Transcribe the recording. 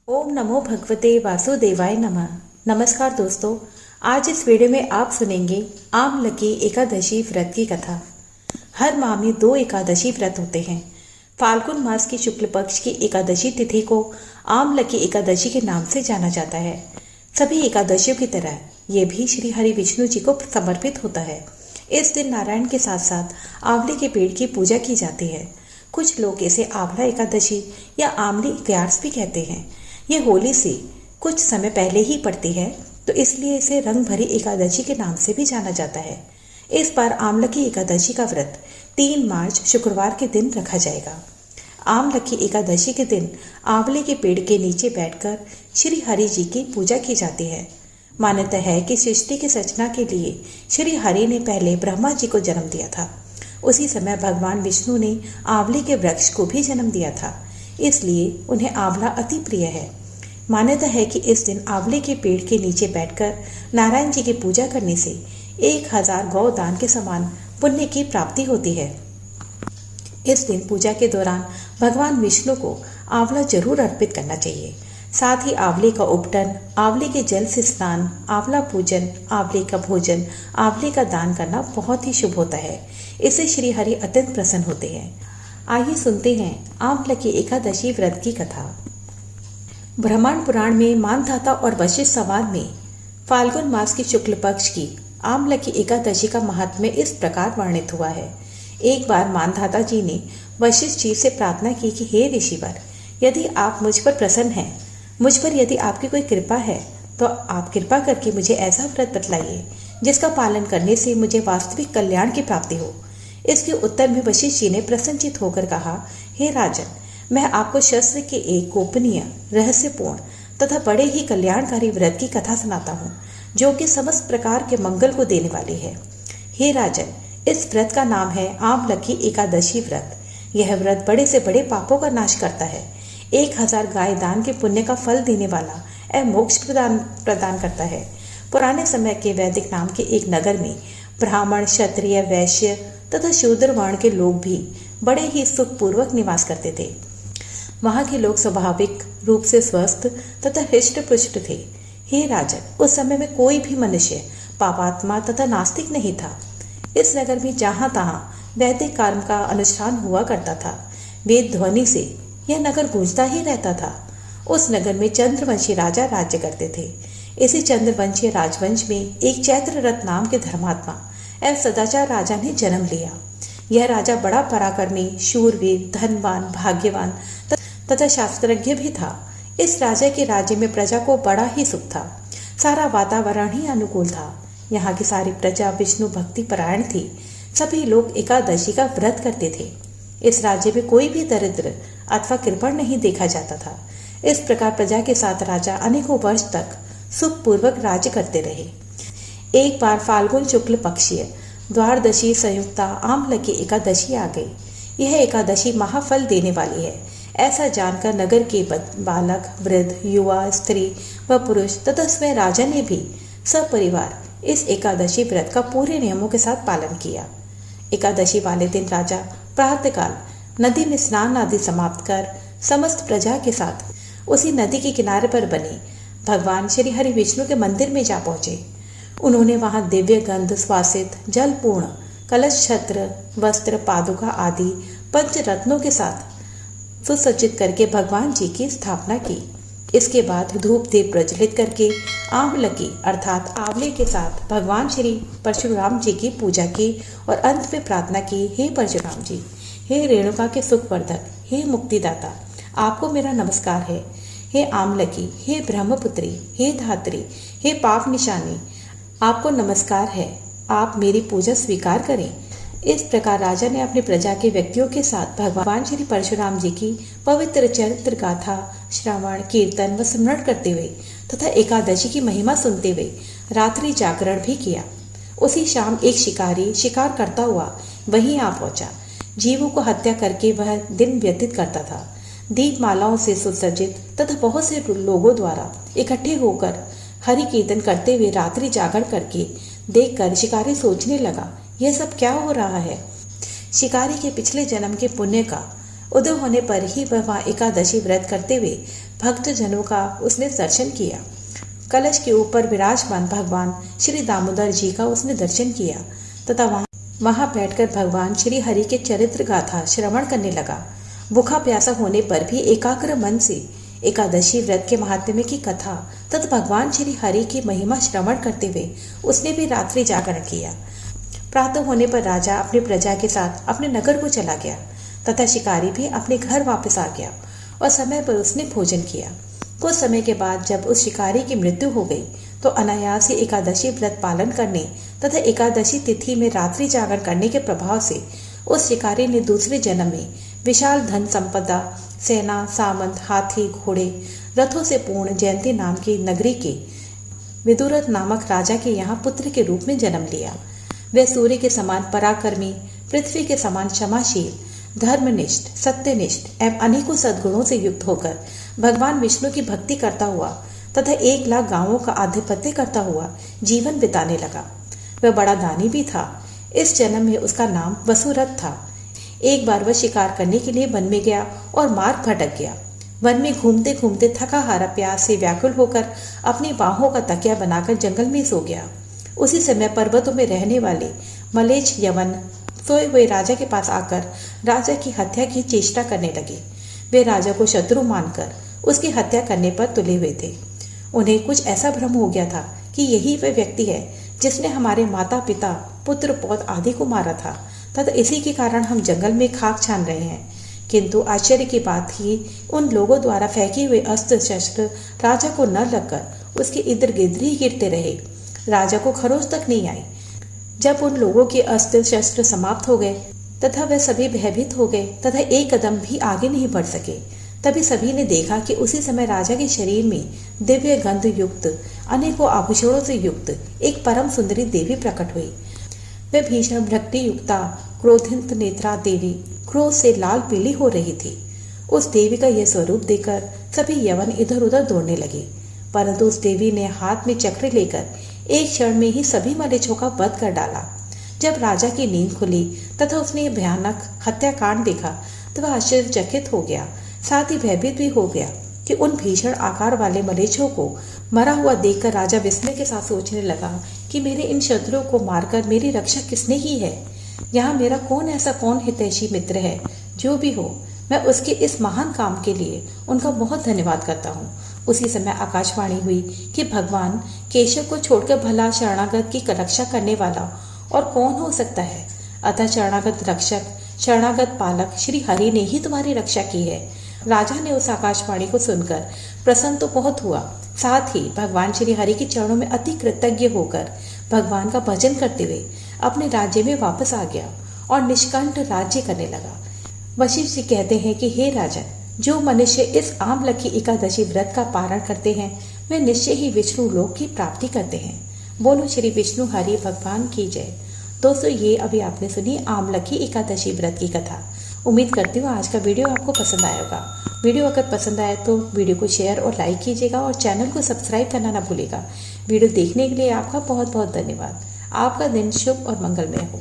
ओम नमो भगवते वासुदेवाय नमः। नमस्कार दोस्तों, आज इस वीडियो में आप सुनेंगे आमलकी एकादशी व्रत की कथा। हर माह में 2 एकादशी व्रत होते हैं। फाल्गुन मास की शुक्ल पक्ष की एकादशी तिथि को आमलकी एकादशी के नाम से जाना जाता है। सभी एकादशियों की तरह ये भी श्री हरि विष्णु जी को समर्पित होता है। इस दिन नारायण के साथ साथ आंवले के पेड़ की पूजा की जाती है। कुछ लोग इसे आंवला एकादशी या आंवली ग्यारस भी कहते हैं। ये होली से कुछ समय पहले ही पड़ती है, तो इसलिए इसे रंग भरी एकादशी के नाम से भी जाना जाता है। इस बार आमलकी एकादशी का व्रत 3 मार्च शुक्रवार के दिन रखा जाएगा। आमलकी एकादशी के दिन आंवले के पेड़ के नीचे बैठकर श्री हरि जी की पूजा की जाती है। मान्यता है कि सृष्टि की रचना के लिए श्री हरि ने पहले ब्रह्मा जी को जन्म दिया था। उसी समय भगवान विष्णु ने आंवले के वृक्ष को भी जन्म दिया था, इसलिए उन्हें आंवला अति प्रिय है। मान्यता है कि इस दिन आंवले के पेड़ के नीचे बैठकर नारायण जी की पूजा करने से 1000 गौदान के समान पुण्य की प्राप्ति होती है। इस दिन पूजा के दौरान भगवान विष्णु को आंवला जरूर अर्पित करना चाहिए। साथ ही आंवले का उपटन, आंवले के जल से स्नान, आंवला पूजन, आंवले का भोजन, आंवले का दान करना बहुत ही शुभ होता है। इससे श्री हरि अत्यंत प्रसन्न होते हैं। आइए सुनते हैं आमलकी एकादशी व्रत की कथा। ब्रह्मांड पुराण में मानधाता और वशिष्ठ संवाद में फाल्गुन मास की शुक्ल पक्ष की आमलकी एकादशी का महात्म्य इस प्रकार वर्णित हुआ है। एक बार मानधाता जी ने वशिष्ठ जी से प्रार्थना की कि हे ऋषिवर, यदि आप मुझ पर प्रसन्न हैं, मुझ पर यदि आपकी कोई कृपा है, तो आप कृपा करके मुझे ऐसा व्रत बतलाइए जिसका पालन करने से मुझे वास्तविक कल्याण की प्राप्ति हो। इसके उत्तर में वशिष्ठ जी ने प्रसन्नचित होकर कहा, हे राजन, मैं आपको शास्त्र के एक गोपनीय, रहस्यपूर्ण तथा बड़े ही कल्याणकारी व्रत की कथा सुनाता हूँ, जो कि समस्त प्रकार के मंगल को देने वाली है। हे राजन, इस व्रत का नाम है आमलकी एकादशी व्रत। यह व्रत बड़े से बड़े पापों का नाश करता है, 1000 गाय दान के पुण्य का फल देने वाला एवं मोक्ष प्रदान करता है। पुराने समय के वैदिक नाम के एक नगर में ब्राह्मण, क्षत्रिय, वैश्य तथा शूद्र वर्ण के लोग भी बड़े ही सुखपूर्वक निवास करते थे। वहां के लोग स्वाभाविक रूप से स्वस्थ तथा हृष्ट पुष्ट थे। हे राजन, उस समय में कोई भी मनुष्य पापात्मा तथा नास्तिक नहीं था। इस नगर में जहां तहां वैदिक कर्म का अनुष्ठान हुआ करता था। वेद ध्वनि से यह नगर गूंजता ही रहता था। उस नगर में चंद्रवंशी राजा राज्य करते थे। इसी चंद्रवंशी राजवंश में एक चैत्ररथ नाम के धर्मात्मा एवं सदाचार राजा ने जन्म लिया। यह राजा बड़ा पराक्रमी, शूरवीर, धनवान, भाग्यवान तथा शास्त्रज्ञ भी था। इस राजा के राज्य में प्रजा को बड़ा ही सुख था। सारा वातावरण ही अनुकूल था। यहाँ की सारी प्रजा विष्णु भक्ति परायण थी। सभी लोग एकादशी का व्रत करते थे। इस राज्य में कोई भी दरिद्र अथवा कृपण नहीं देखा जाता था। इस प्रकार प्रजा के साथ राजा अनेकों वर्ष तक सुखपूर्वक राज्य करते रहे। एक बार फाल्गुन शुक्ल पक्षीय द्वादशी संयुक्ता आमलकी एकादशी आ गई। यह एकादशी महाफल देने वाली है, ऐसा जानकर नगर के बालक, वृद्ध, युवा, स्त्री व पुरुष तथा स्वयं राजा ने भी सपरिवार इस एकादशी व्रत का पूरे नियमों के साथ पालन किया। एकादशी वाले दिन राजा प्रातःकाल नदी में स्नान आदि समाप्त कर समस्त प्रजा के साथ उसी नदी के किनारे पर बने भगवान श्री हरि विष्णु के मंदिर में जा पहुंचे। उन्होंने वहां दिव्य गंध स्वासित जलपूर्ण कलश, छत्र, वस्त्र, पादुका आदि पंचरत्नों के साथ सुसज्जित करके भगवान जी की स्थापना की। इसके बाद धूप दीप प्रज्वलित करके आमलकी अर्थात आंवले के साथ भगवान श्री परशुराम जी की पूजा की और अंत में प्रार्थना की, हे परशुराम जी, हे रेणुका के सुखवर्धक, हे मुक्तिदाता, आपको मेरा नमस्कार है। हे आमलकी, हे ब्रह्मपुत्री, हे धात्री, हे पाप निशानी, आपको नमस्कार है। आप मेरी पूजा स्वीकार करें। इस प्रकार राजा ने अपनी प्रजा के व्यक्तियों के साथ भगवान श्री परशुराम जी की पवित्र चरित्र गाथा श्रवण, कीर्तन व स्मरण करते हुए तथा एकादशी की महिमा सुनते हुए रात्रि जागरण भी किया। उसी शाम एक शिकारी शिकार करता हुआ वहीं आ पहुंचा। जीवों को हत्या करके वह दिन व्यतीत करता था। दीपमालाओं से सुसज्जित तथा बहुत से लोगों द्वारा इकट्ठे होकर हरि कीर्तन करते हुए रात्रि जागरण करके देखकर शिकारी सोचने लगा, यह सब क्या हो रहा है। शिकारी के पिछले जन्म के पुण्य का उदय होने पर ही वह वहाँ एकादशी व्रत करते हुए भक्त जनों का उसने दर्शन किया। कलश के ऊपर विराजमान भगवान श्री दामोदर जी का उसने दर्शन किया तथा वहां बैठकर भगवान श्री हरि के चरित्र गाथा श्रवण करने लगा। भूखा प्यासा होने पर भी एकाग्र मन से एकादशी व्रत के महात्म्य की कथा तथा भगवान श्री हरि की महिमा श्रवण करते हुए उसने भी रात्रि जागरण किया। प्रातः होने पर राजा अपनी प्रजा के साथ अपने नगर को चला गया तथा शिकारी भी अपने घर वापस आ गया और समय पर उसने भोजन किया। कुछ समय के बाद जब उस शिकारी की मृत्यु हो गई तो अनायास ही एकादशी व्रत पालन करने तथा एकादशी तिथि में रात्रि जागरण करने के प्रभाव से उस शिकारी ने दूसरे जन्म में विशाल धन संपदा, सेना, सामंत, हाथी, घोड़े, रथों से पूर्ण जयंती नाम की नगरी के विदुरथ नामक राजा के यहाँ पुत्र के रूप में जन्म लिया। वह सूर्य के समान पराक्रमी, पृथ्वी के समान क्षमाशील, धर्मनिष्ठ, सत्यनिष्ठ एवं अनेकों सद्गुणों से युक्त होकर भगवान विष्णु की भक्ति करता हुआ तथा 1 लाख गांवों का आधिपत्य करता हुआ जीवन बिताने लगा। वह बड़ा दानी भी था। इस जन्म में उसका नाम वसुरथ था। एक बार वह शिकार करने के लिए वन में गया और मार्ग भटक गया। वन में घूमते घूमते थका हारा प्यास से व्याकुल होकर अपनी बाहों का तकिया बनाकर जंगल में सो गया। उसी समय पर्वतों में रहने वाले मलेच्छ यवन सोए हुए राजा के पास आकर राजा की हत्या की चेष्टा करने लगे। वे राजा को शत्रु मानकर उसकी हत्या करने पर तुले हुए थे। उन्हें कुछ ऐसा भ्रम हो गया था कि यही वह व्यक्ति है जिसने हमारे माता पिता, पुत्र पौत्र आदि को मारा था तथा इसी के कारण हम जंगल में खाक छान रहे हैं। किंतु आश्चर्य की बात ही उन लोगों द्वारा फेंके हुए अस्त्र शस्त्र राजा को न लगकर उसके इर्द गिर्द ही गिरते रहे। राजा को खरोच तक नहीं आई। जब उन लोगों के अस्त्र शस्त्र समाप्त हो गए तथा वह सभी भयभीत हो गए तथा एक कदम भी आगे नहीं बढ़ सके, तभी सभी ने देखा कि उसी समय राजा के शरीर में दिव्य गंध युक्त, अनेकों आभूषणों से युक्त एक परम सुंदरी देवी प्रकट हुई। वह भीषण भक्ति युक्ता क्रोधित नेत्रा देवी क्रोध से लाल पीली हो रही थी। उस देवी का यह स्वरूप देखकर सभी यवन इधर उधर दौड़ने लगे, परंतु उस देवी ने हाथ में चक्र लेकर एक क्षण में ही सभी मलेच्छों का वध कर डाला। जब राजा की नींद खुली तथा उसने भयानक हत्याकांड देखा तो वह आश्चर्यचकित हो गया, साथ ही भयभीत भी हो गया कि उन भीषण आकार वाले मलेच्छों को मरा हुआ देखकर राजा विस्मय के साथ सोचने लगा कि मेरे इन शत्रुओं को मारकर मेरी रक्षा किसने की है। यहाँ मेरा कौन हितैषी मित्र है। जो भी हो, मैं उसके इस महान काम के लिए उनका बहुत धन्यवाद करता हूँ। उसी समय आकाशवाणी हुई कि भगवान केशव को छोड़कर भला शरणागत की रक्षा करने वाला और कौन हो सकता है। अतः शरणागत रक्षक, शरणागत पालक श्री हरि ने ही तुम्हारी रक्षा की है। राजा ने उस आकाशवाणी को सुनकर प्रसन्न तो बहुत हुआ, साथ ही भगवान श्री हरि के चरणों में अति कृतज्ञ होकर भगवान का भजन करते हुए अपने राज्य में वापस आ गया और निष्कंठ राज्य करने लगा। वशिष्ठ जी कहते हैं कि हे राजन, जो मनुष्य इस आमलकी एकादशी व्रत का पारण करते हैं वे निश्चय ही विष्णु लोक की प्राप्ति करते हैं। बोलो श्री विष्णु हरि भगवान की जय। दोस्तों, ये अभी आपने सुनी आमलकी एकादशी व्रत की कथा। उम्मीद करती हूँ आज का वीडियो आपको पसंद आया होगा। वीडियो अगर पसंद आए तो वीडियो को शेयर और लाइक कीजिएगा और चैनल को सब्सक्राइब करना ना भूलिएगा। वीडियो देखने के लिए आपका बहुत बहुत धन्यवाद। आपका दिन शुभ और मंगलमय हो।